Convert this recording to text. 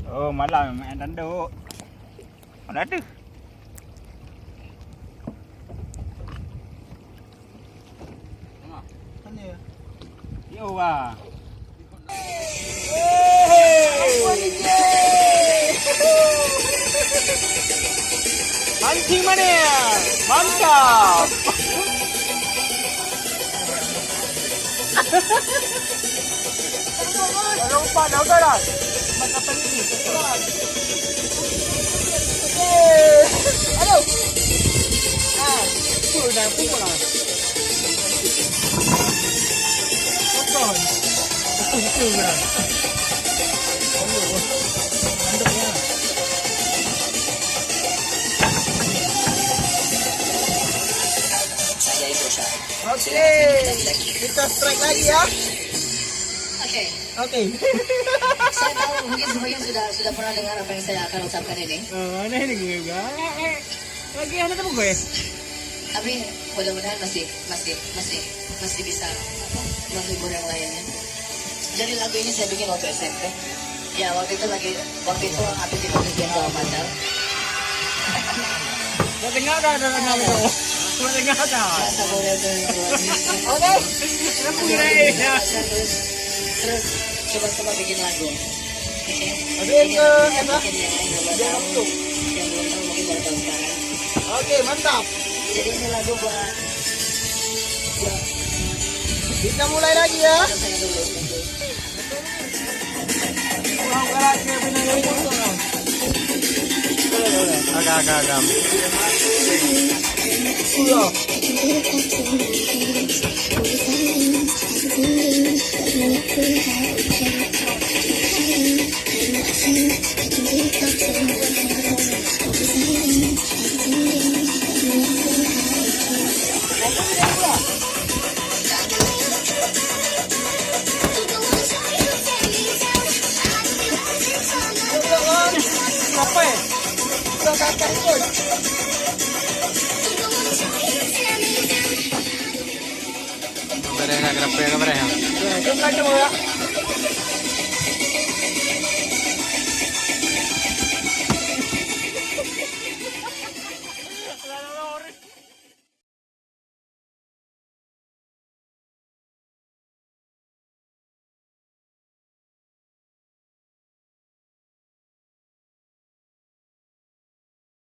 Oh, malam main tanduk. Mana ada? Mana ya? Yo lah. Mancing mana ya? Mantap. Kalau umpan dah udah dah. Mat apa ni? Aduh. Pukul dah, pukul lah. Pukul. Pukul dah. Okey, kita strike lagi ya. Okey. Okey. Saya tahu mungkin sebagian sudah pernah dengar apa yang saya akan ucapkan ini. Mana ini gue juga? Lagi ada temu gue. Tapi mudah-mudahan masih bisa menghibur yang lainnya. Jadi lagu ini saya bikin waktu SMP. Ya waktu itu aku diperhatikan sama pacar. Gak dengar ada nama itu. Gak dengar ada. Rasa boleh luar biasa. Oke. Aku kirain ya. Terus coba bikin lagu. Oke, enak. Mungkin yang lain belum tahu. Yang belum tahu mungkin baru tahu sekarang. Oke, mantap. Jadi ini lagu buat Kita mulai lagi ya. saya dulu. Agak. Apa ya? Udah kakak ikut. Kamera, kamera. Jom lagi ya.